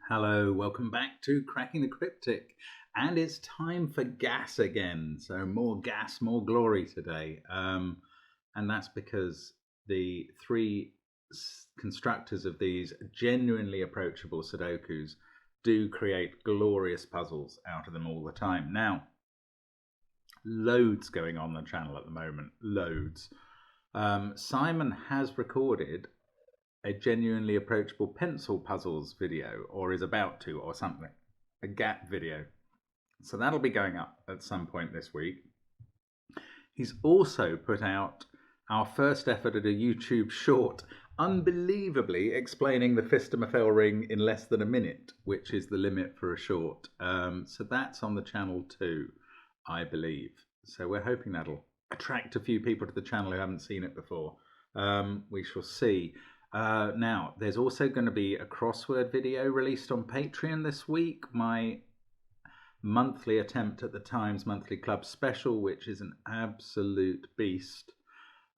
Hello, welcome back to Cracking the Cryptic. And it's time for gas again. So more gas, more glory today. And that's because the three constructors of these genuinely approachable Sudokus do create glorious puzzles out of them all the time. Now, loads going on the channel at the moment. Loads. Simon has recorded a genuinely approachable pencil puzzles video, or is about to, or something, a gap video. So that'll be going up at some point this week. He's also put out our first effort at a YouTube short, unbelievably explaining the Fistomathel ring in less than a minute, which is the limit for a short. So that's on the channel too, I believe. So we're hoping that'll attract a few people to the channel who haven't seen it before. We shall see. Now, there's also going to be a crossword video released on Patreon this week. My monthly attempt at the Times Monthly Club special, which is an absolute beast.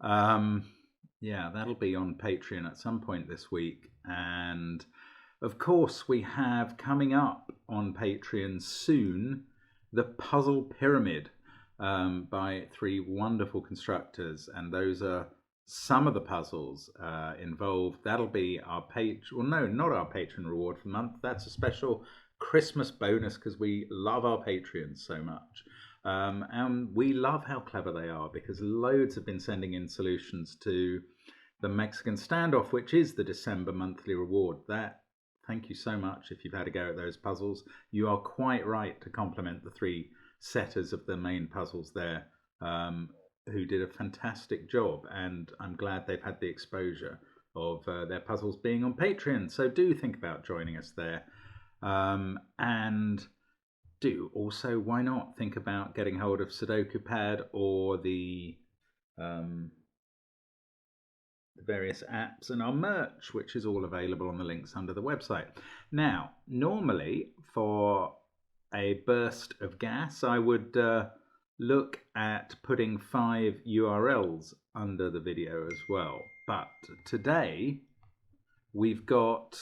Yeah, that'll be on Patreon at some point this week. And of course, we have coming up on Patreon soon the Puzzle Pyramid by three wonderful constructors. And those are some of the puzzles involved. That'll be our not our patron reward for the month. That's a special Christmas bonus because we love our Patreons so much. And we love how clever they are, because loads have been sending in solutions to the Mexican standoff, which is the December monthly reward. Thank you so much if you've had a go at those puzzles. You are quite right to compliment the three setters of the main puzzles there, who did a fantastic job, and I'm glad they've had the exposure of their puzzles being on Patreon. So do think about joining us there. And do also, why not, think about getting hold of Sudoku Pad or the various apps and our merch, which is all available on the links under the website. Now, normally for a burst of gas, I would look at putting 5 URLs under the video as well. But today we've got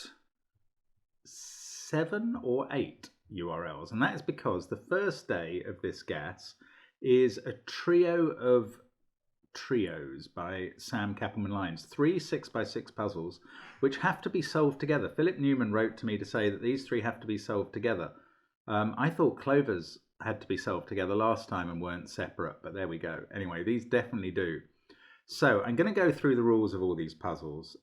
7 or 8 URLs, and that is because the first day of this gas is a trio of trios by Sam Kappelman-Lyons, 3 6x6 puzzles which have to be solved together. Philip Newman wrote to me to say that these 3 have to be solved together. I thought Clover's had to be solved together last time and weren't separate, but there we go. Anyway, these definitely do. So I'm going to go through the rules of all these puzzles.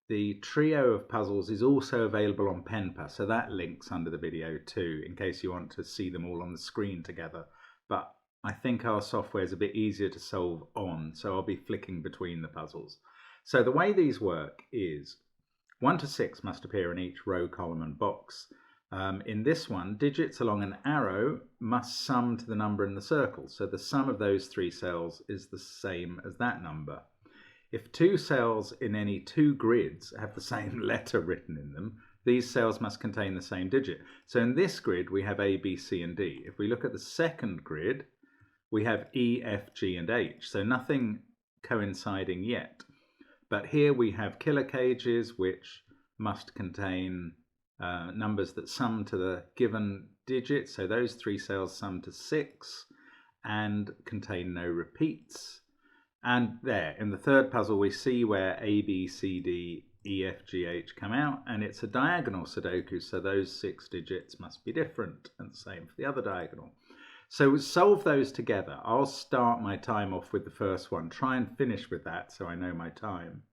The trio of puzzles is also available on Penpa, so that links under the video too, in case you want to see them all on the screen together. But I think our software is a bit easier to solve on, so I'll be flicking between the puzzles. So the way these work is 1 to 6 must appear in each row, column and box. In this one, digits along an arrow must sum to the number in the circle. So the sum of those 3 cells is the same as that number. If 2 cells in any 2 grids have the same letter written in them, these cells must contain the same digit. So in this grid, we have A, B, C, and D. If we look at the second grid, we have E, F, G, and H. So nothing coinciding yet. But here we have killer cages, which must contain numbers that sum to the given digit. So those 3 cells sum to 6 and contain no repeats. And there, in the third puzzle, we see where A, B, C, D, E, F, G, H come out, and it's a diagonal Sudoku, so those 6 digits must be different, and the same for the other diagonal. So we'll solve those together. I'll start my time off with the first one, try and finish with that so I know my time.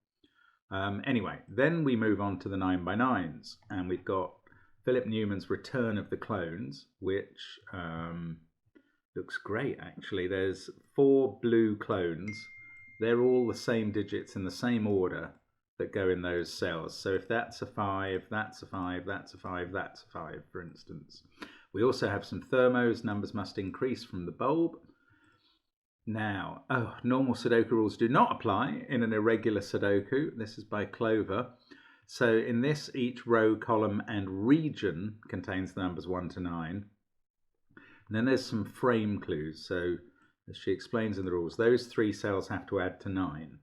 Anyway, then we move on to the 9x9s, and we've got Philip Newman's Return of the Clones, which looks great actually. There's 4 blue clones. They're all the same digits in the same order that go in those cells. So if that's a 5, that's a 5, that's a 5, that's a 5, for instance. We also have some thermos. Numbers must increase from the bulb. Now, normal Sudoku rules do not apply in an irregular Sudoku. This is by Clover. So in this, each row, column, and region contains the numbers 1 to 9. And then there's some frame clues. So as she explains in the rules, those 3 cells have to add to 9.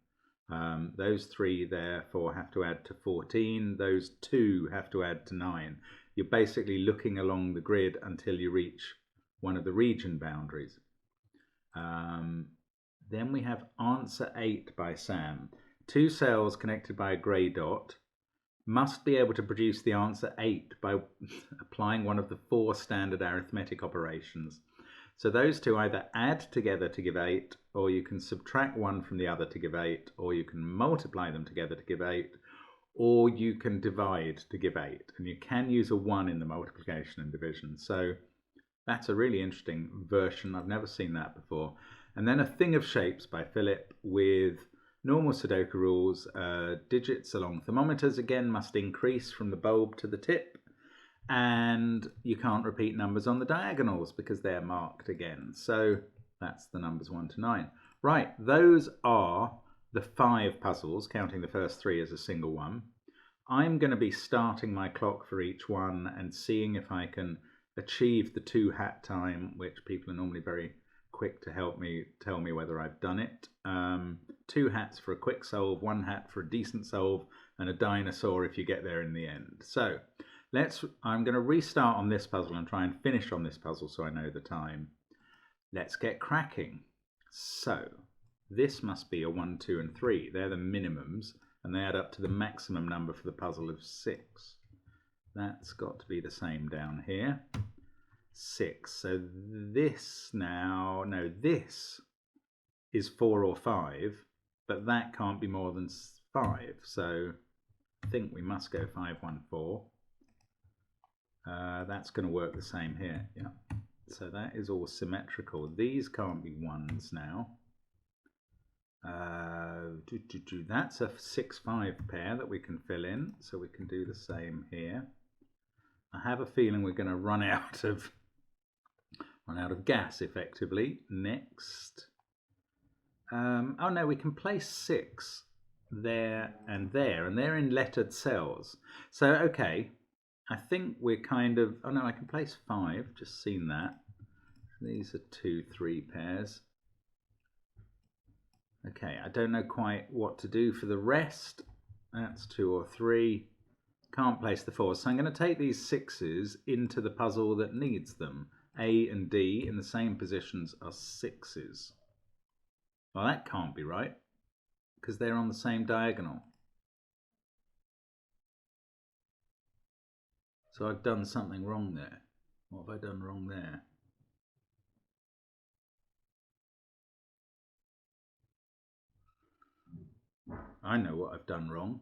Those 3 therefore have to add to 14. Those 2 have to add to 9. You're basically looking along the grid until you reach one of the region boundaries. Then we have answer 8 by Sam. 2 cells connected by a grey dot must be able to produce the answer 8 by applying one of the 4 standard arithmetic operations. So those 2 either add together to give 8, or you can subtract one from the other to give 8, or you can multiply them together to give 8, or you can divide to give 8. And you can use a 1 in the multiplication and division. So that's a really interesting version. I've never seen that before. And then A Thing of Shapes by Philip with normal Sudoku rules. Digits along thermometers again must increase from the bulb to the tip. And you can't repeat numbers on the diagonals because they're marked again. So that's the numbers 1 to 9. Right, those are the 5 puzzles, counting the first 3 as a single one. I'm going to be starting my clock for each one and seeing if I can achieve the 2 hat time, which people are normally very quick to help me tell me whether I've done it. 2 hats for a quick solve, 1 hat for a decent solve, and a dinosaur if you get there in the end. So I'm going to restart on this puzzle and try and finish on this puzzle so I know the time. Let's get cracking. So this must be a 1, 2, and 3. They're the minimums, and they add up to the maximum number for the puzzle of 6. That's got to be the same down here. 6. So this now, no, this is 4 or 5, but that can't be more than 5. So I think we must go 5, 1, 4. That's going to work the same here. Yeah. So that is all symmetrical. These can't be 1s now. That's a 6, 5 pair that we can fill in, so we can do the same here. I have a feeling we're going to run out of gas effectively. Next. Oh no, we can place 6 there, and they're in lettered cells. So okay, I think we're kind of, oh no, I can place 5, just seen that. These are 2, 3 pairs. Okay, I don't know quite what to do for the rest. That's 2 or 3. Can't place the 4s. So I'm going to take these 6s into the puzzle that needs them. A and D in the same positions are 6s. Well, that can't be right, because they're on the same diagonal. So I've done something wrong there. What have I done wrong there? I know what I've done wrong.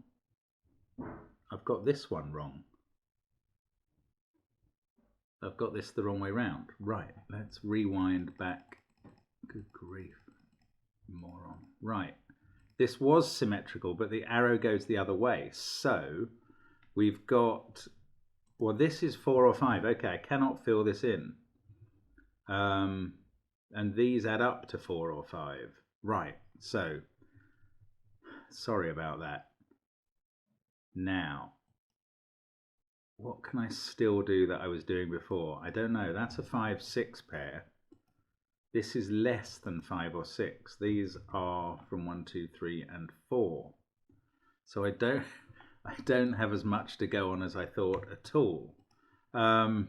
I've got this one wrong. I've got this the wrong way round. Right, let's rewind back. Good grief, moron. Right, this was symmetrical, but the arrow goes the other way. So we've got, well, this is 4 or 5. Okay, I cannot fill this in. And these add up to 4 or 5. Right, so sorry about that. Now, what can I still do that I was doing before? I don't know. That's a 5, 6 pair. This is less than 5 or 6. These are from 1, 2, 3, and 4. So I don't have as much to go on as I thought at all. 1,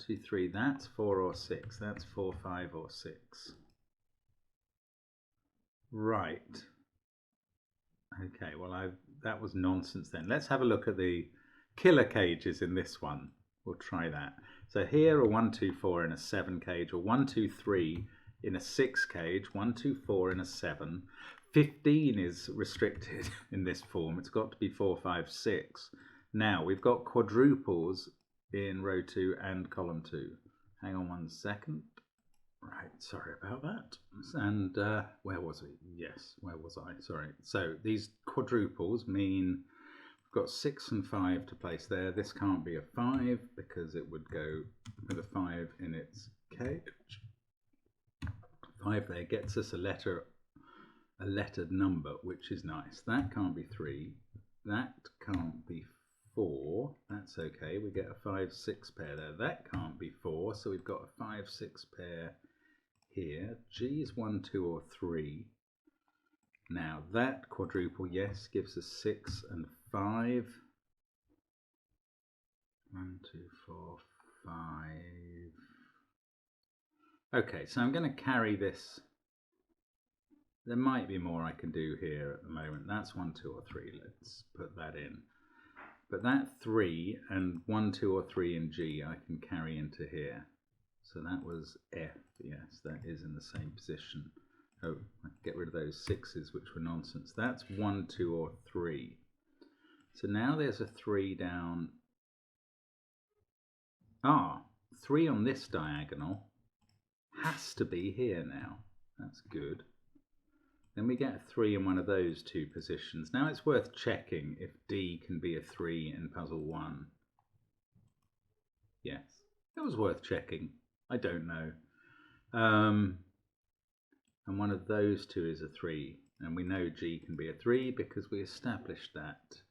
2, 3. That's 4 or 6. That's 4, 5, or 6. Right. Okay, well, that was nonsense then. Let's have a look at the killer cages in this one. We'll try that. So here are 1, 2, 4 in a 7 cage, or 1, 2, 3 in a 6 cage, 1, 2, 4 in a 7. 15 is restricted in this form. It's got to be 4, 5, 6. Now, we've got quadruples in row 2 and column 2. Hang on 1 second. Right, sorry about that. And where was we? Yes, where was I? Sorry. So these quadruples mean we've got 6 and 5 to place there. This can't be a 5 because it would go with a 5 in its cage. 5 there gets us a lettered number, which is nice. That can't be 3. That can't be 4. That's okay. We get a 5, 6 pair there. That can't be 4. So we've got a 5, 6 pair here. G is 1, 2, or 3. Now that quadruple, yes, gives us 6 and 5. 1, 2, 4, 5. Okay, so I'm going to carry this. There might be more I can do here at the moment. That's 1, 2 or 3. Let's put that in. But that 3 and 1, 2 or 3 in G I can carry into here. So that was F. Yes, that is in the same position. Oh, I can get rid of those 6s, which were nonsense. That's 1, 2 or 3. So now there's a 3 down. 3 on this diagonal has to be here now. That's good. Then we get a 3 in one of those two positions. Now it's worth checking if D can be a 3 in puzzle 1. Yes, it was worth checking. I don't know. And one of those two is a 3. And we know G can be a 3 because we established that.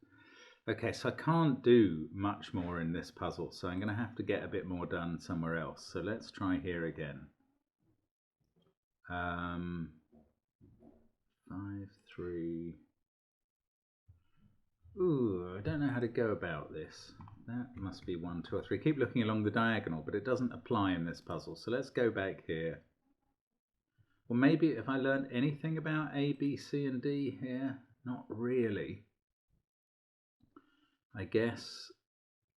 Okay, so I can't do much more in this puzzle, so I'm going to have to get a bit more done somewhere else. So let's try here again. 5, 3. Ooh, I don't know how to go about this. That must be 1, 2 or 3. Keep looking along the diagonal, but it doesn't apply in this puzzle. So let's go back here. Well, maybe if I learned anything about A, B, C and D here, not really. I guess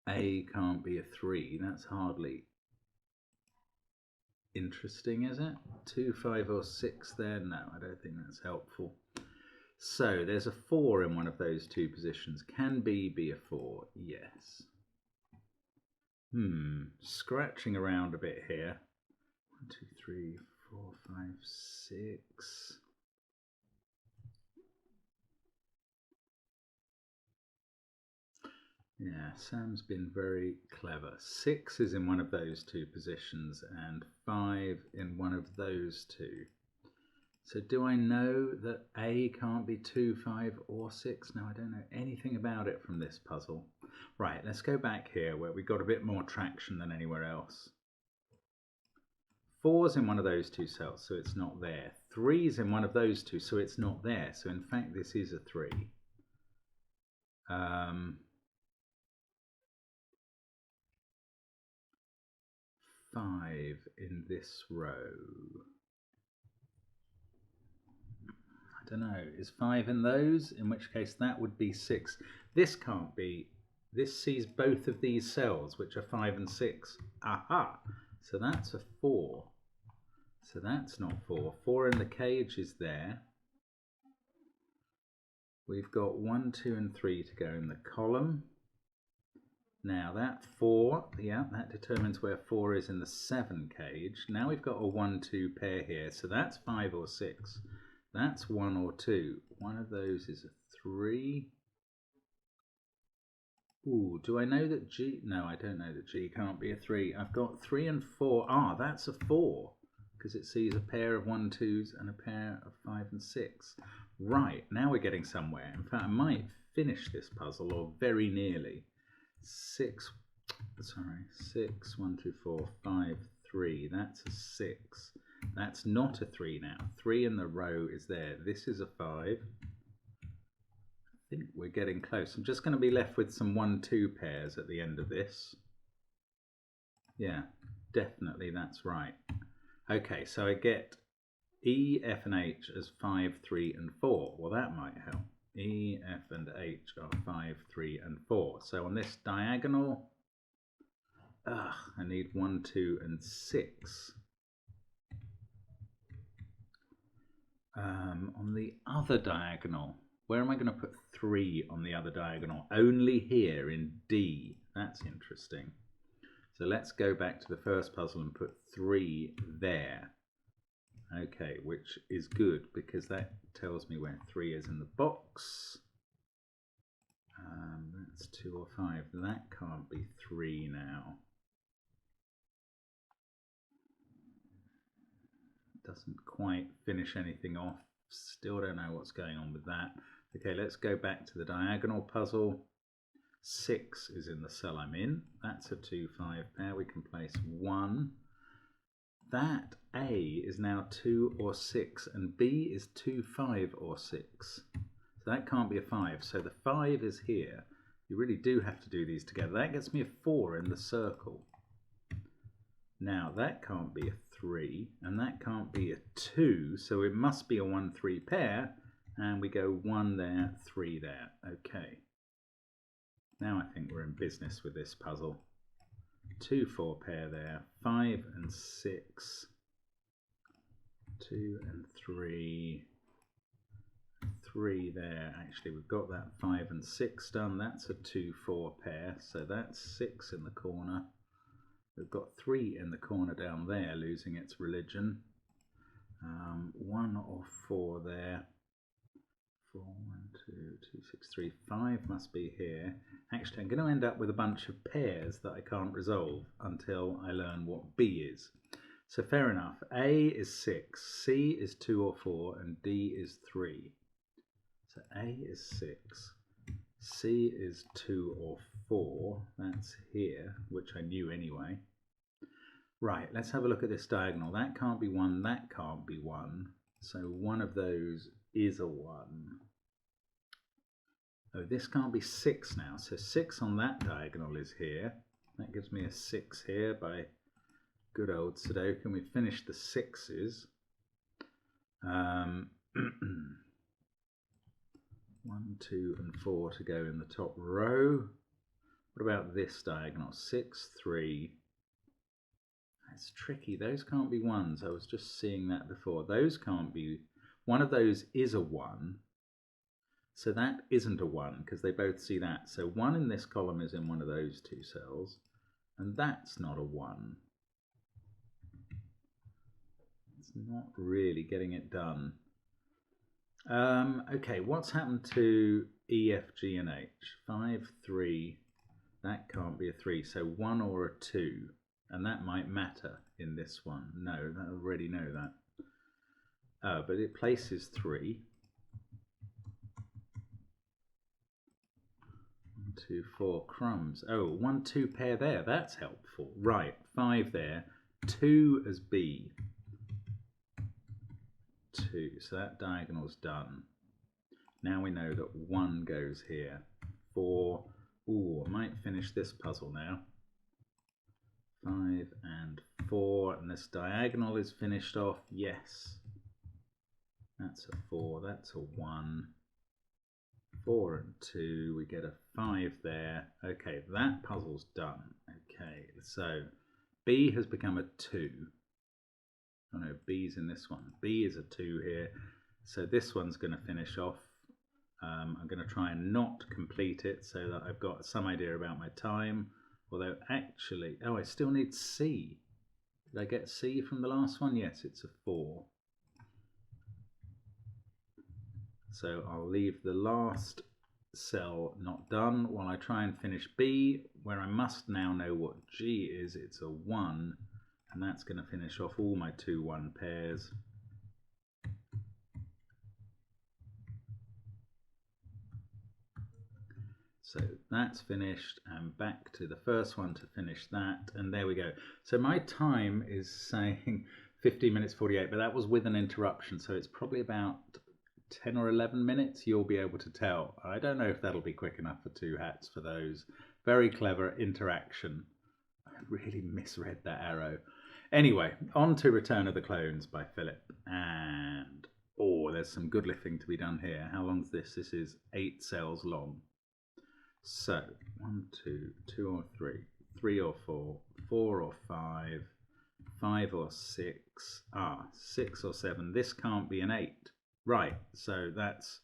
A can't be a 3. That's hardly interesting, is it? 2, 5 or 6 there? No, I don't think that's helpful. So there's a 4 in one of those two positions. Can B be a 4? Yes. Scratching around a bit here. 1, 2, 3, 4, 5, 6. Yeah, Sam's been very clever. 6 is in one of those two positions and 5 in one of those two. So do I know that A can't be 2, 5 or 6? No, I don't know anything about it from this puzzle. Right, let's go back here where we got a bit more traction than anywhere else. 4's in one of those two cells, so it's not there. 3's in one of those two, so it's not there. So in fact, this is a 3. 5 in this row. I don't know, is 5 in those? In which case that would be 6. This can't be. This sees both of these cells, which are 5 and 6. Aha! So that's a 4. So that's not 4. 4 in the cage is there. We've got 1, 2 and 3 to go in the column. Now that 4, yeah, that determines where 4 is in the 7 cage. Now we've got a 1, 2 pair here, so that's 5 or 6. That's 1 or 2. One of those is a 3. Ooh, do I know that G... No, I don't know that G can't be a 3. I've got 3 and 4. Ah, that's a 4, because it sees a pair of 1, 2s and a pair of 5 and 6. Right, now we're getting somewhere. In fact, I might finish this puzzle, or very nearly. 6, 1, 2, 4, 5, 3. That's a 6. That's not a 3 now. 3 in the row is there. This is a 5. I think we're getting close. I'm just going to be left with some 1, 2 pairs at the end of this. Yeah, definitely that's right. Okay, so I get E, F and H as 5, 3 and 4. Well, that might help. E, F and H are 5, 3 and 4. So on this diagonal, I need 1, 2 and 6. On the other diagonal, where am I going to put 3 on the other diagonal? Only here in D. That's interesting. So let's go back to the first puzzle and put 3 there. Okay, which is good because that tells me where 3 is in the box. That's 2 or 5. That can't be 3 now. Doesn't quite finish anything off. Still don't know what's going on with that. Okay, let's go back to the diagonal puzzle. 6 is in the cell I'm in. That's a 2, 5 pair. We can place 1. that A is now 2 or 6 and B is 2, 5 or 6. So that can't be a 5. So the 5 is here. You really do have to do these together. That gets me a 4 in the circle. Now that can't be a 3 and that can't be a 2. So it must be a 1, 3 pair. And we go 1 there, 3 there. Okay. Now I think we're in business with this puzzle. 2, 4 pair there, 5 and 6, 2 and 3, 3 there. Actually, we've got that 5 and 6 done. That's a 2, 4 pair, so that's 6 in the corner. We've got 3 in the corner down there, losing its religion. 1 or 4 there. 4, 1, 2, 2, 6, 3, 5 must be here. Actually, I'm going to end up with a bunch of pairs that I can't resolve until I learn what B is. So fair enough. A is 6, C is 2 or 4, and D is 3. So A is 6, C is 2 or 4. That's here, which I knew anyway. Right, let's have a look at this diagonal. That can't be 1, that can't be 1. So one of those is a 1. Oh, this can't be 6 now. So 6 on that diagonal is here. That gives me a 6 here by good old Sudoku. And we finish the 6s. 1, 2 and 4 to go in the top row. What about this diagonal? 6, 3. It's tricky. Those can't be 1s. I was just seeing that before. Those can't be. One of those is a 1. So that isn't a 1 because they both see that. So 1 in this column is in one of those 2 cells. And that's not a 1. It's not really getting it done. Okay, what's happened to E, F, G and H? 5, 3. That can't be a 3. So 1 or a 2. And that might matter in this one. No, I already know that. Oh, but it places 3. 1, 2, 4 crumbs. Oh, 1, 2 pair there. That's helpful. Right, 5 there. 2 as B. 2. So that diagonal's done. Now we know that 1 goes here. 4. Ooh, I might finish this puzzle now. 5 and 4, and this diagonal is finished off. Yes. That's a 4, that's a 1. 4 and 2, we get a 5 there. Okay, that puzzle's done. Okay, so B has become a 2. Oh no, B's in this one. B is a 2 here. So this one's going to finish off. I'm going to try and not complete it so that I've got some idea about my time. Although actually, oh, I still need C. Did I get C from the last one? Yes, it's a 4. So I'll leave the last cell not done while I try and finish B, where I must now know what G is. It's a 1, and that's going to finish off all my 2, 1 pairs. So that's finished, and back to the first one to finish that, and there we go. So my time is saying 15 minutes 48, but that was with an interruption, so it's probably about 10 or 11 minutes. You'll be able to tell. I don't know if that'll be quick enough for 2 hats for those. Very clever interaction. I really misread that arrow. Anyway, on to Return of the Clones by Philip, and oh, there's some good lifting to be done here. How long's this? This is 8 cells long. So 1, 2, 2 or 3, 3 or 4, 4 or 5, 5 or 6, 6 or 7. This can't be an 8. Right, so that's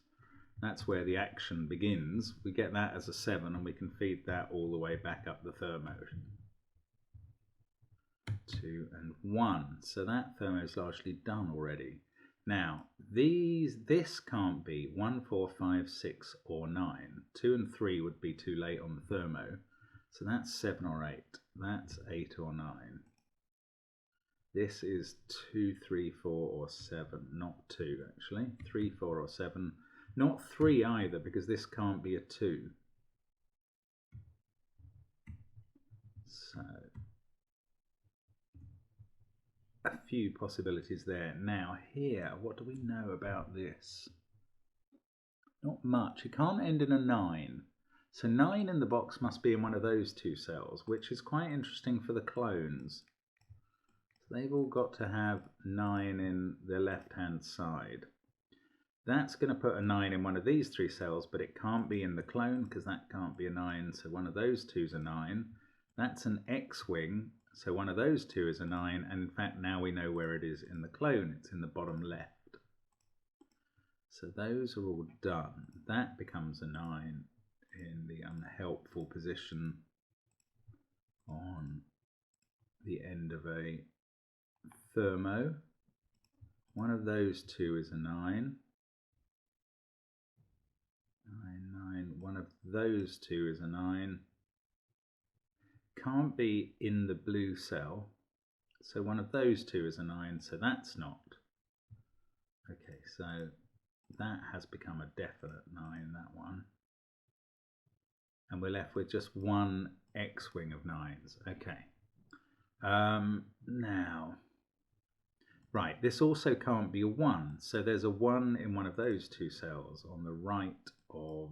where the action begins. We get that as a 7 and we can feed that all the way back up the thermo. 2 and 1. So that thermo is largely done already. Now, this can't be 1, 4, 5, 6 or 9. 2 and 3 would be too late on the thermo. So that's 7 or 8. That's 8 or 9. This is 2, 3, 4 or 7. Not 2 actually. 3, 4 or 7. Not 3 either because this can't be a 2. So a few possibilities there. Now here, what do we know about this? Not much. It can't end in a 9. So 9 in the box must be in one of those two cells, which is quite interesting for the clones. So they've all got to have 9 in the left-hand side. That's going to put a 9 in one of these three cells, but it can't be in the clone because that can't be a 9, so one of those two is a 9. That's an X-wing, so one of those two is a 9, and in fact now we know where it is in the clone. It's in the bottom left. So those are all done. That becomes a 9 in the unhelpful position on the end of a thermo. One of those two is a 9. 9. One of those two is a 9. Can't be in the blue cell, so one of those two is a 9, so that's not. Okay, so that has become a definite 9, that one. And we're left with just one X-wing of 9s. Okay. Now, right, this also can't be a 1, so there's a 1 in one of those two cells on the right of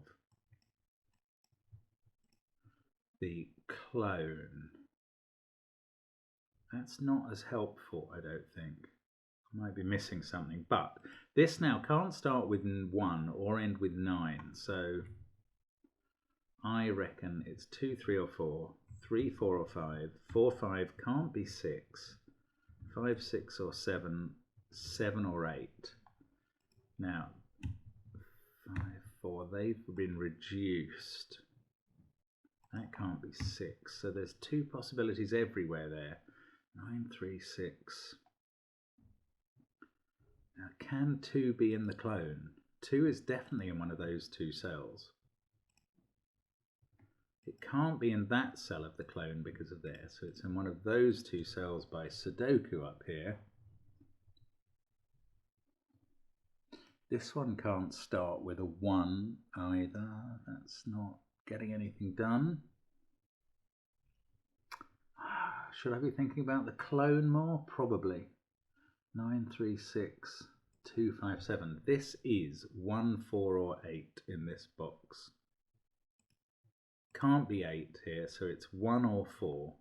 the clone. That's not as helpful, I don't think. I might be missing something, but this now can't start with 1 or end with 9, so I reckon it's 2, 3 or 4, 3, 4 or 5, 4, 5 can't be 6, 5, 6 or 7, 7 or 8. Now, 5, 4, they've been reduced. That can't be 6, so there's two possibilities everywhere there. 9, 3, 6. Now, can 2 be in the clone? 2 is definitely in one of those two cells. It can't be in that cell of the clone because of there, so it's in one of those two cells by Sudoku up here. This one can't start with a 1 either. That's not getting anything done. Should I be thinking about the clone more? Probably. 9, 3, 6, 2, 5, 7. This is 1, 4 or 8 in this box. Can't be 8 here, so it's 1 or 4.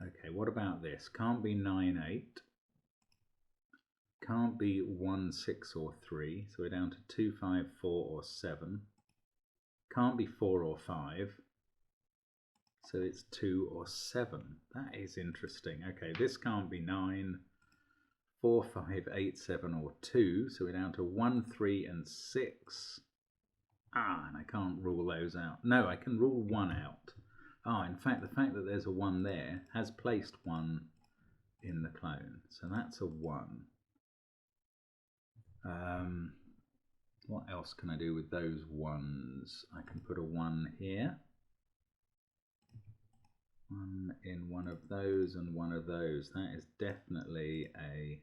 Okay, what about this? Can't be 9, 8. Can't be 1, 6 or 3, so we're down to 2, 5, 4 or 7. Can't be 4 or 5, so it's 2 or 7. That is interesting. Okay, this can't be 9, 4, 5, 8, 7 or 2, so we're down to 1, 3 and 6. And I can't rule those out. No, I can rule 1 out. In fact, the fact that there's a 1 there has placed 1 in the clone, so that's a 1. What else can I do with those 1s? I can put a 1 here. 1 in one of those and one of those. That is definitely an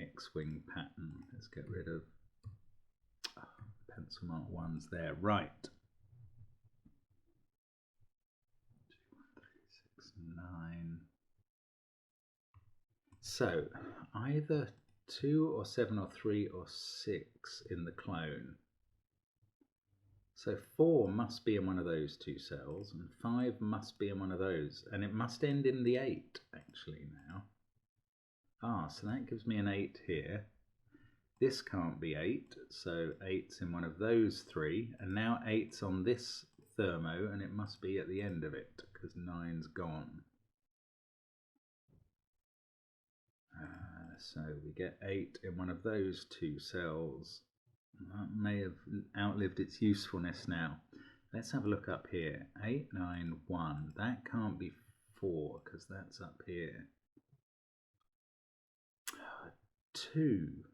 X-wing pattern. Let's get rid of pencil mark 1s there. Right. 2, 1, 3, 6, 9. So either 2 or 7 or 3 or 6 in the clone. So 4 must be in one of those two cells, and 5 must be in one of those, and it must end in the 8 actually now. So that gives me an 8 here. This can't be 8, so 8's in one of those three, and now 8's on this thermo, and it must be at the end of it because 9's gone. So we get 8 in one of those two cells. That may have outlived its usefulness now. Let's have a look up here. 8, 9, 1. That can't be 4 because that's up here. 2.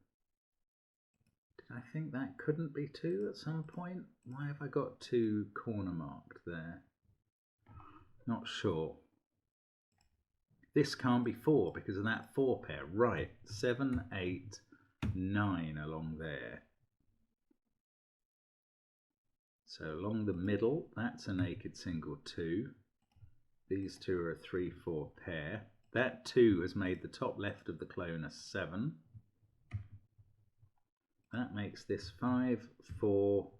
Did I think that couldn't be 2 at some point? Why have I got 2 corner marked there? Not sure. This can't be 4 because of that 4 pair. Right, 7, 8, 9 along there. So along the middle, that's a naked single 2. These two are a 3-4 pair. That 2 has made the top left of the clone a 7. That makes this 5, 4,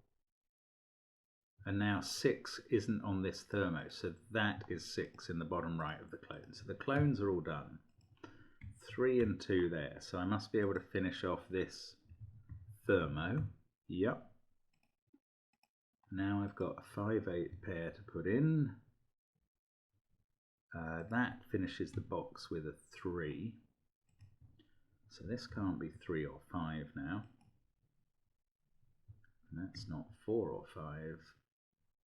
and now 6 isn't on this thermo, so that is 6 in the bottom right of the clone. So the clones are all done. 3 and 2 there, so I must be able to finish off this thermo. Yep. Now I've got a 5-8 pair to put in. That finishes the box with a 3. So this can't be 3 or 5 now. And that's not 4 or 5.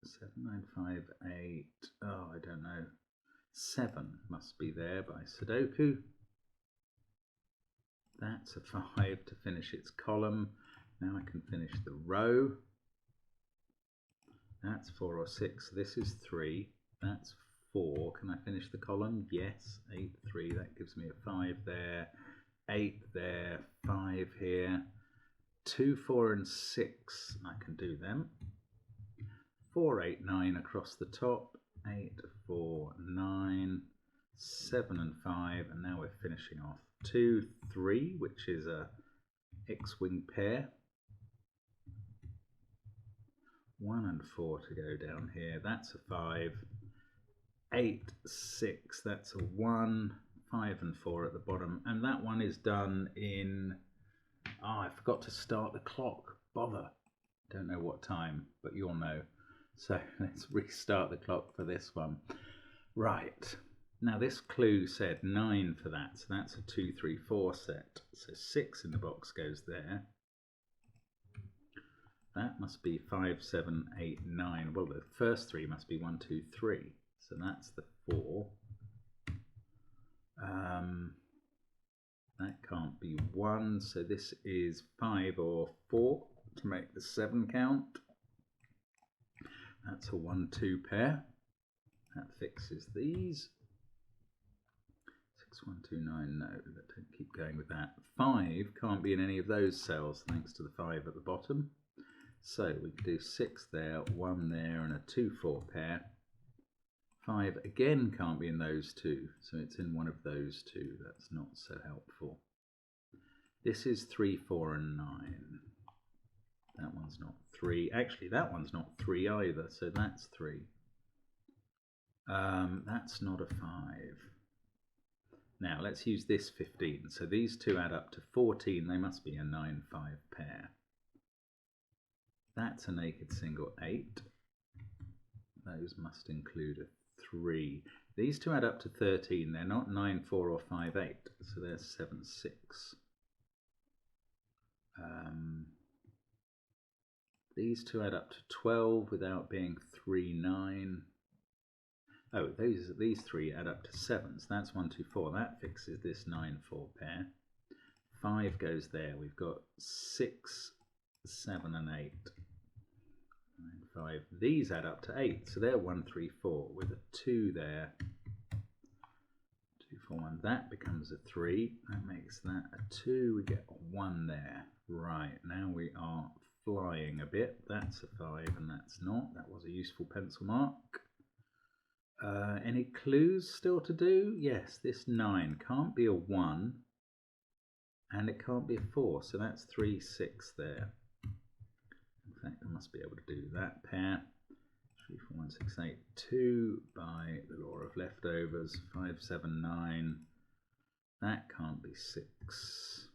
7, 9, 5, 8. Oh, I don't know. 7 must be there by Sudoku. That's a 5 to finish its column. Now I can finish the row. That's 4 or 6. This is 3. That's 4. Can I finish the column? Yes. 8, 3. That gives me a 5 there. 8 there. 5 here. 2, 4 and 6. I can do them. 4, 8, 9 across the top. 8, 4, 9. 7 and 5. And now we're finishing off. 2, 3, which is a X-wing pair. 1 and 4 to go down here. That's a 5. 8, 6. That's a 1. 5 and 4 at the bottom. And that one is done in... Oh, I forgot to start the clock. Bother. Don't know what time, but you'll know. So let's restart the clock for this one. Right. Now this clue said 9 for that. So that's a 2, 3, 4 set. So 6 in the box goes there. That must be 5, 7, 8, 9. Well, the first 3 must be 1, 2, 3. So that's the 4. That can't be 1. So this is 5 or 4 to make the 7 count. That's a 1, 2 pair. That fixes these. 6, 1, 2, 9. No, don't keep going with that. 5 can't be in any of those cells thanks to the 5 at the bottom. So we can do 6 there, 1 there, and a 2, 4 pair. 5 again can't be in those two, so it's in one of those two. That's not so helpful. This is 3, 4, and 9. That one's not 3. Actually, that one's not 3 either, so that's 3. That's not a 5. Now let's use this 15. So these two add up to 14. They must be a 9, 5 pair. That's a naked single 8. Those must include a 3. These two add up to 13. They're not 9, 4 or 5, 8. So they're 7, 6. These two add up to 12 without being 3, 9. Oh, these 3 add up to 7. So that's 1, 2, 4. That fixes this 9, 4 pair. 5 goes there. We've got 6, 7 and 8. 9, 5. These add up to 8, so they're 1, 3, 4 with a 2 there. 2, 4, 1. That becomes a 3. That makes that a 2. We get a 1 there. Right, now we are flying a bit. That's a 5 and that's not. That was a useful pencil mark. Any clues still to do? Yes, this 9 can't be a 1 and it can't be a 4, so that's 3, 6 there. In fact, I must be able to do that pair. 3, 4, 1, 6, 8, 2 by the law of leftovers. 5, 7, 9. That can't be 6.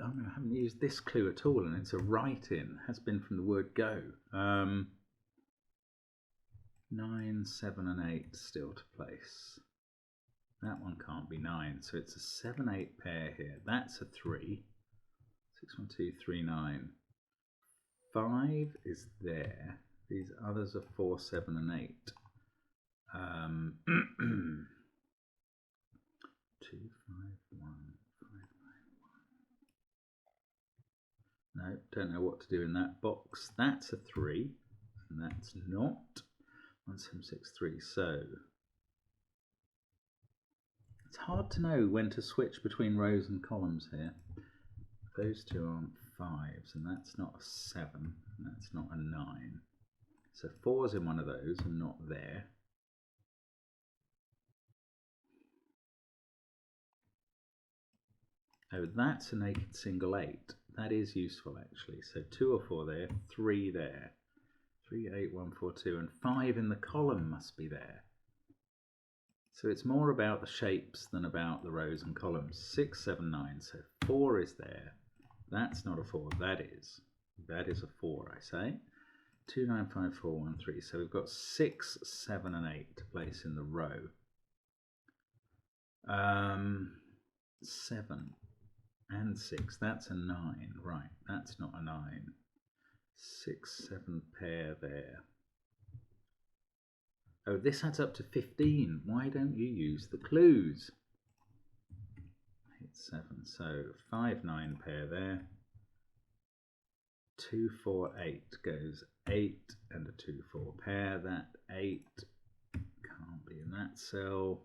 Oh, no, I haven't used this clue at all, and it's a write-in. Has been from the word go. 9, 7 and 8 still to place. That one can't be 9, so it's a 7, 8 pair here. That's a 3. 6, 1, 2, 3, 9. 5 is there. These others are 4, 7 and 8. 2, 5, 1, 5, 9, 1. No, don't know what to do in that box. That's a 3, and that's not. 1, 7, 6, 3. So it's hard to know when to switch between rows and columns here. Those two aren't 5s, and that's not a 7, and that's not a 9. So 4's in one of those and not there. Oh, that's a naked single 8. That is useful actually. So 2 or 4 there, 3 there. 3, 8, 1, 4, 2, and 5 in the column must be there. So it's more about the shapes than about the rows and columns. 6, 7, 9. So 4 is there. That's not a 4. That is. That is a 4, I say. 2, 9, 5, 4, 1, 3. So we've got 6, 7, and 8 to place in the row. 7 and 6. That's a 9. Right. That's not a 9. 6, 7 pair there. Oh, this adds up to 15. Why don't you use the clues? 8, 7. So 5, 9 pair there. 2, 4, 8 goes 8 and a 2, 4 pair. That 8 can't be in that cell.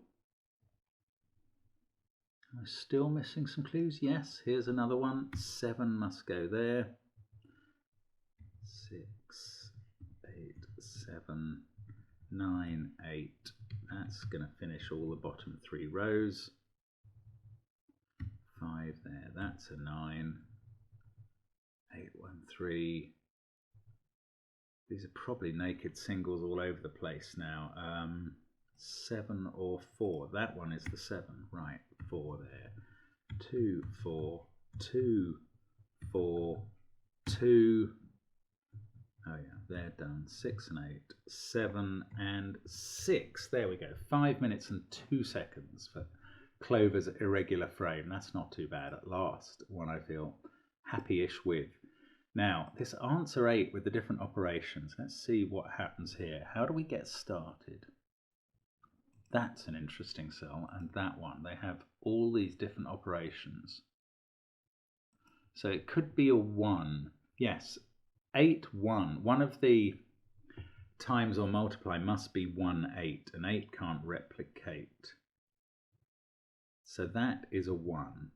Am I still missing some clues? Yes, here's another one. 7 must go there. 6, 8, 7, 9, 8. That's going to finish all the bottom 3 rows. 5 there. That's a 9. 8, 1, 3. These are probably naked singles all over the place now. 7 or 4. That one is the 7. Right, 4 there. 2, 4, 2, 4, 2. Oh yeah, they're done. 6 and 8, 7 and 6. There we go. 5 minutes and 2 seconds for Clover's irregular frame. That's not too bad at last. One I feel happy-ish with. Now, this answer 8 with the different operations. Let's see what happens here. How do we get started? That's an interesting cell, and that one. They have all these different operations. So it could be a 1. Yes, 8, 1. One of the times or multiply must be 1, 8, and 8 can't replicate. So that is a 1.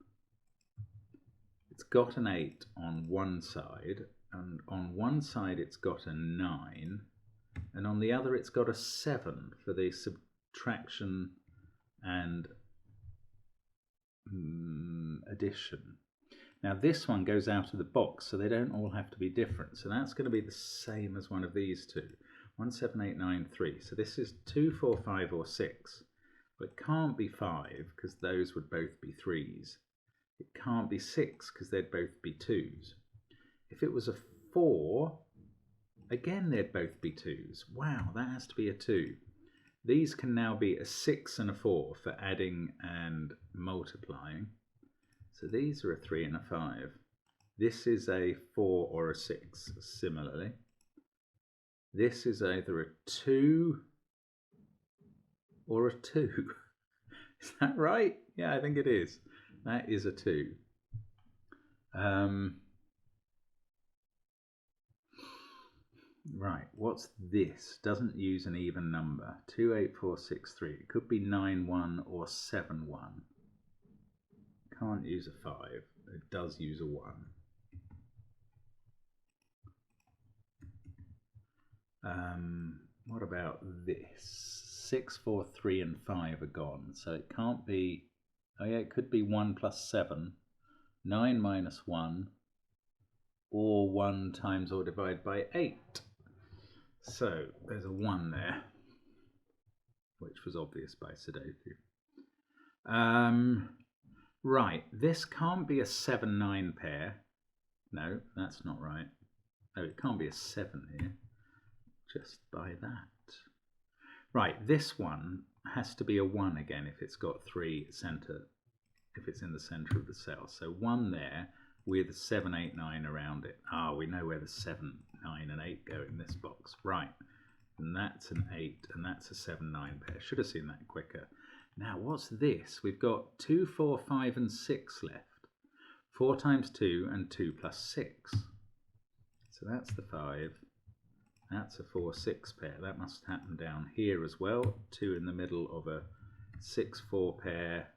It's got an 8 on one side, and on one side it's got a 9, and on the other it's got a 7 for the subtraction and addition. Now this one goes out of the box, so they don't all have to be different. So that's going to be the same as one of these two. 1, 7, 8, 9, 3. So this is 2, 4, 5 or 6. But it can't be 5 because those would both be 3s. It can't be 6 because they'd both be 2s. If it was a 4, again they'd both be 2s. Wow, that has to be a 2. These can now be a 6 and a 4 for adding and multiplying. So these are a 3 and a 5. This is a 4 or a 6, similarly. This is either a 2 or a 2. Is that right? Yeah, I think it is. That is a 2. Right, what's this? Doesn't use an even number. 2, 8, 4, 6, 3. It could be 9, 1 or 7, 1. Can't use a 5. It does use a 1. What about this? 6, 4, 3 and 5 are gone. So it can't be, oh yeah, it could be 1 plus 7, 9 minus 1, or 1 times or divided by 8. So there's a 1 there, which was obvious by Sudoku. Right, this can't be a 7, 9 pair. No, that's not right. Oh, it can't be a 7 here, just by that. Right, this one has to be a 1 again if it's got 3 center, if it's in the center of the cell. So 1 there with 7, 8, 9 around it. Ah, we know where the 7, 9 and 8 go in this box. Right, and that's an 8 and that's a 7, 9 pair. Should have seen that quicker. Now what's this? We've got 2, 4, 5 and 6 left. 4 times 2 and 2 plus 6. So that's the 5. That's a 4, 6 pair. That must happen down here as well. 2 in the middle of a 6, 4 pair.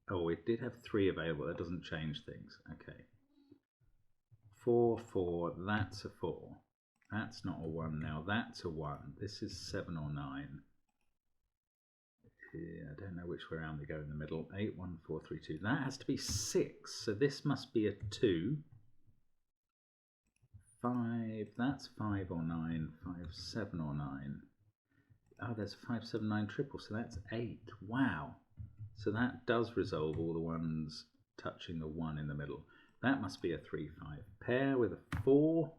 Oh, it did have 3 available. That doesn't change things. Okay. 4, 4. That's a 4. That's not a 1 now, that's a 1. This is 7 or 9. Yeah, I don't know which way around they go in the middle. 8, 1, 4, 3, 2. That has to be 6, so this must be a 2. 5, that's 5 or 9. 5, 7 or 9. Oh, there's a 5, 7, 9 triple, so that's 8. Wow. So that does resolve all the ones touching the 1 in the middle. That must be a 3, 5 pair with a 4.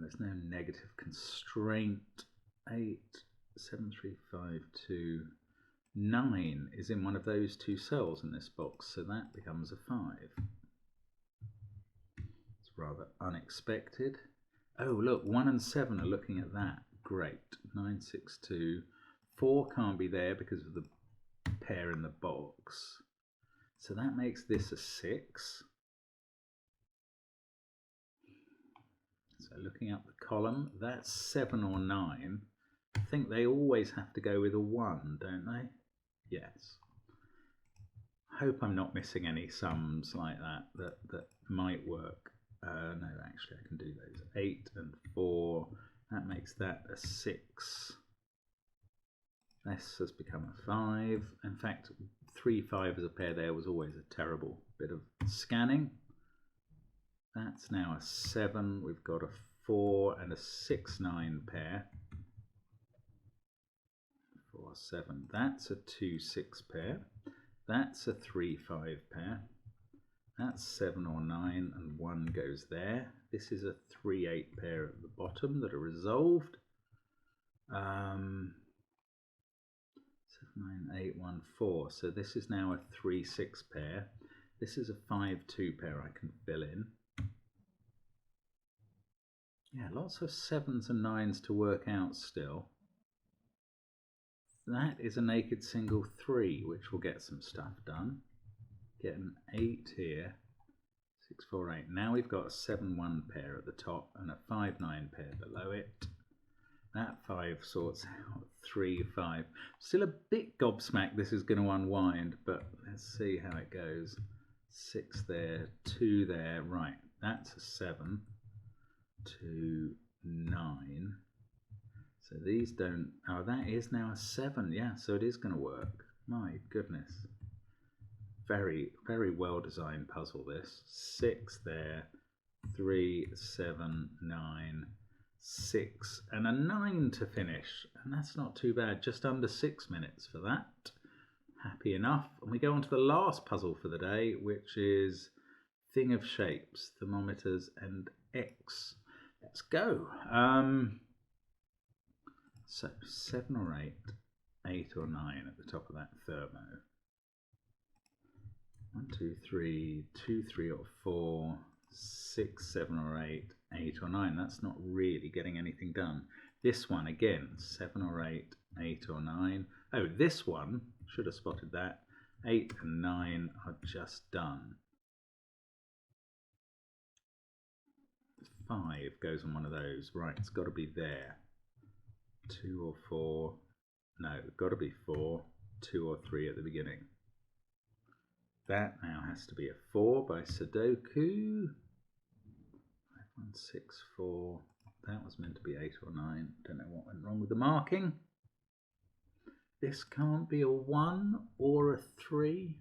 There's no negative constraint. 8, 7, 3, 5, 2. 9 is in one of those two cells in this box, so that becomes a 5. It's rather unexpected. Oh, look, 1 and 7 are looking at that. Great. 9, 6, 2. 4 can't be there because of the pair in the box. So that makes this a 6. So looking up the column, that's 7 or 9. I think they always have to go with a 1, don't they? Yes. I hope I'm not missing any sums like that might work. No, actually I can do those. 8 and 4, that makes that a 6. This has become a 5. In fact, 3, 5 as a pair there was always a terrible bit of scanning. That's now a 7. We've got a 4 and a 6, 9 pair. 4, 7. That's a 2, 6 pair. That's a 3, 5 pair. That's 7 or 9 and 1 goes there. This is a 3, 8 pair at the bottom that are resolved. 7, 9, 8, 1, 4. So this is now a 3, 6 pair. This is a 5, 2 pair I can fill in. Yeah, lots of 7s and 9s to work out still. That is a naked single 3, which will get some stuff done. Get an 8 here. 6, 4, 8. Now we've got a 7, 1 pair at the top and a 5, 9 pair below it. That 5 sorts out 3, 5. Still a bit gobsmacked this is going to unwind, but let's see how it goes. 6 there, 2 there. Right, that's a 7. 2, 9. So these don't. Oh, that is now a 7. Yeah, so it is going to work. My goodness. Very, very well designed puzzle this. 6 there, 3, 7, 9, 6, and a 9 to finish. And that's not too bad. Just under 6 minutes for that. Happy enough. And we go on to the last puzzle for the day, which is Thing of Shapes, Thermometers, and X. Let's go. So 7 or 8, 8 or 9 at the top of that thermo. 1, 2, 3, 2, 3 or 4, 6, 7 or 8, 8 or 9. That's not really getting anything done. This one again, 7 or 8, 8 or 9. Oh, this one, should have spotted that. 8 and 9 are just done. 5 goes on one of those. Right, it's got to be there. 2 or 4. No, it's got to be 4. 2 or 3 at the beginning. That now has to be a 4 by Sudoku. 5, 1, 6, 4. That was meant to be 8 or 9. Don't know what went wrong with the marking. This can't be a 1 or a 3.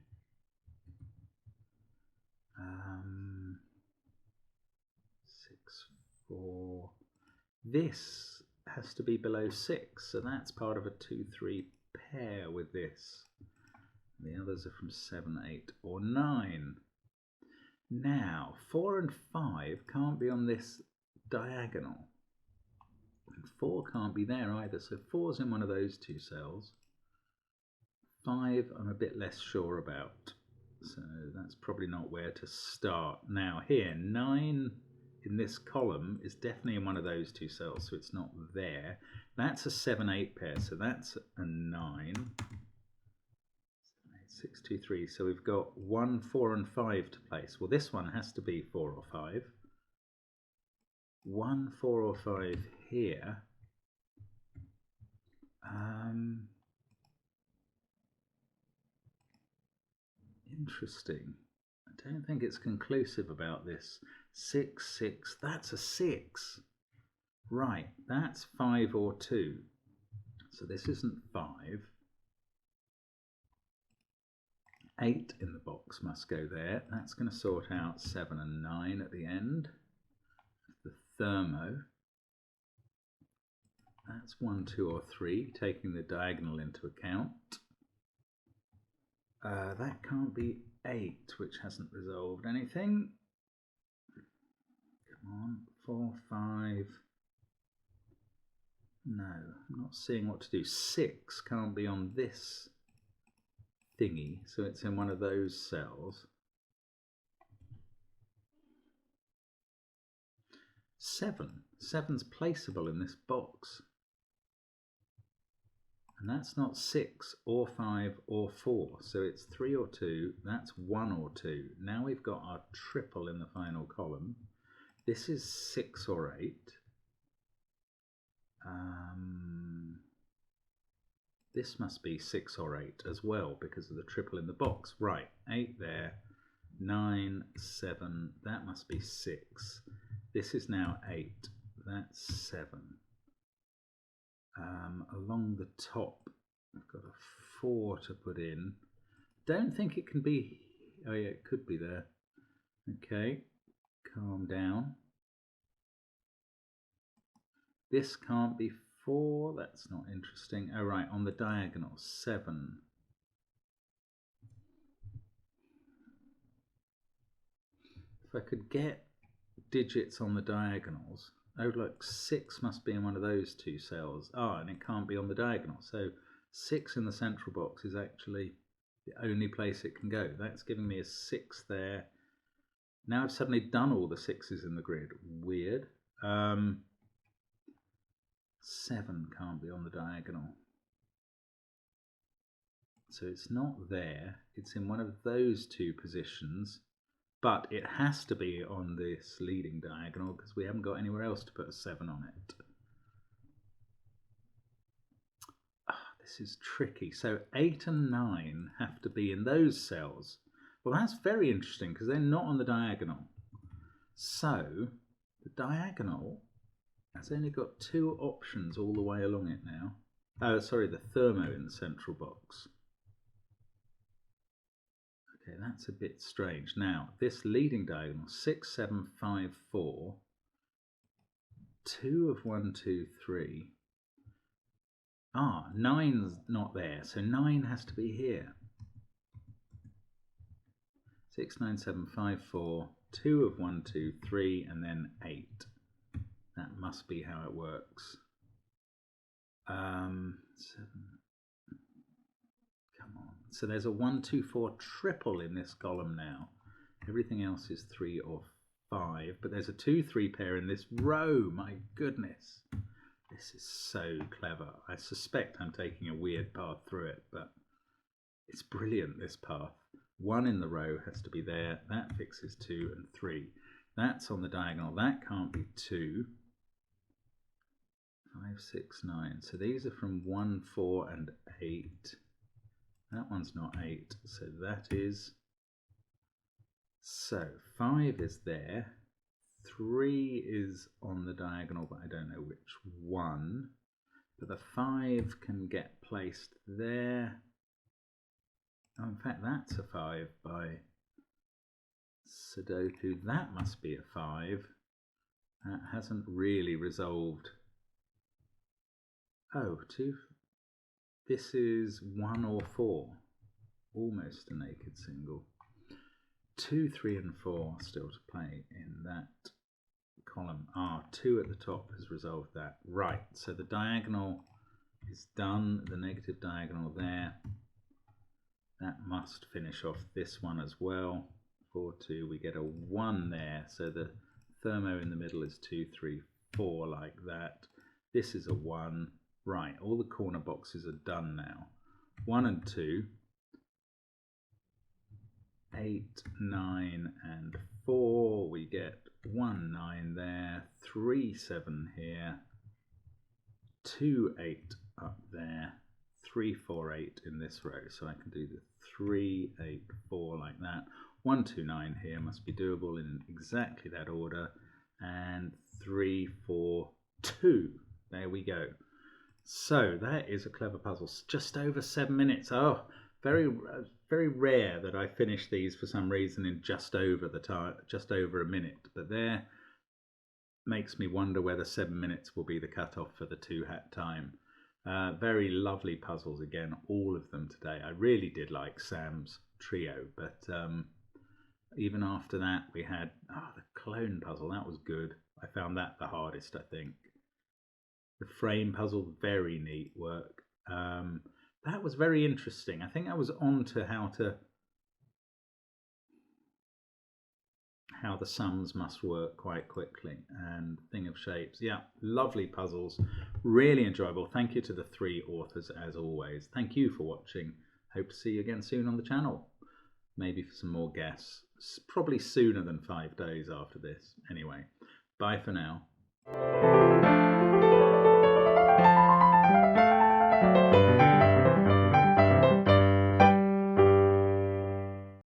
6, 4. This has to be below 6, so that's part of a 2, 3 pair with this. The others are from 7, 8 or 9. Now, 4 and 5 can't be on this diagonal. And 4 can't be there either, so 4's in one of those two cells. 5 I'm a bit less sure about, so that's probably not where to start. Now here, 9 in this column is definitely in one of those two cells, so it's not there. That's a 7, 8 pair, so that's a 9. 6, 2, 3. So we've got 1, 4 and 5 to place. Well, this one has to be 4 or 5. 1, 4 or 5 here. Interesting. I don't think it's conclusive about this. 6, 6, that's a 6. Right, that's 5 or 2. So this isn't 5. 8 in the box must go there. That's going to sort out 7 and 9 at the end. The thermo. That's 1, 2 or 3, taking the diagonal into account. That can't be 8, which hasn't resolved anything. Come on, 4, 5. No, I'm not seeing what to do. 6 can't be on this thingy, so it's in one of those cells. 7. 7's placeable in this box. And that's not 6 or 5 or 4, so it's 3 or 2, that's 1 or 2. Now we've got our triple in the final column. This is 6 or 8. This must be 6 or 8 as well because of the triple in the box. Right, 8 there, 9, 7, that must be 6. This is now 8, that's 7. Along the top, I've got a 4 to put in. Don't think it can be, oh yeah, it could be there. Okay, calm down. This can't be 4, that's not interesting. Oh right, on the diagonal, 7. If I could get digits on the diagonals. Oh look, 6 must be in one of those two cells. And it can't be on the diagonal. So 6 in the central box is actually the only place it can go. That's giving me a 6 there. Now I've suddenly done all the 6s in the grid. Weird. 7 can't be on the diagonal. So it's not there. It's in one of those two positions. But it has to be on this leading diagonal because we haven't got anywhere else to put a 7 on it. This is tricky. So 8 and 9 have to be in those cells. Well, that's very interesting because they're not on the diagonal. So the diagonal has only got 2 options all the way along it now. Oh, sorry, the thermo in the central box. Okay, that's a bit strange. Now, this leading diagonal, 6, 7, 5, 4, 2 of 1, 2, 3. 9's not there, so 9 has to be here. 6, 9, 7, 5, 4, 2 of 1, 2, 3, and then 8. That must be how it works. 7. Come on. So there's a 1, 2, 4 triple in this column now. Everything else is 3 or 5, but there's a 2, 3 pair in this row. My goodness. This is so clever. I suspect I'm taking a weird path through it, but it's brilliant, this path. 1 in the row has to be there. That fixes 2 and 3. That's on the diagonal. That can't be 2. 5, 6, 9. So these are from 1, 4 and 8. That one's not 8, so that is... So 5 is there. 3 is on the diagonal, but I don't know which one. But the 5 can get placed there. Oh, in fact, that's a 5 by Sudoku. That must be a 5. That hasn't really resolved. Oh, 2. This is 1 or 4. Almost a naked single. 2, 3 and 4 still to play in that column. 2 at the top has resolved that. Right, so the diagonal is done. The negative diagonal there. That must finish off this one as well. 4, 2, we get a 1 there. So the thermo in the middle is 2, 3, 4 like that. This is a 1. Right, all the corner boxes are done now. 1 and 2. 8, 9 and 4. We get 1, 9 there. 3, 7 here. 2, 8 up there. 3, 4, 8 in this row. So I can do the 3, 8, 4 like that. 1, 2, 9 here must be doable in exactly that order. And 3, 4, 2. There we go. So that is a clever puzzle. Just over 7 minutes. Oh, very rare that I finish these for some reason in just over the time, just over a minute. But there makes me wonder whether 7 minutes will be the cutoff for the 2-hat time. Very lovely puzzles again, all of them today. I really did like Sam's trio, but even after that we had the clone puzzle. That was good. I found that the hardest, I think. The frame puzzle, very neat work. That was very interesting. I think I was on to how the sums must work quite quickly, and Thing of Shapes. Yeah, lovely puzzles, really enjoyable. Thank you to the 3 authors as always. Thank you for watching. Hope to see you again soon on the channel. Maybe for some more guests, probably sooner than 5 days after this. Anyway, bye for now.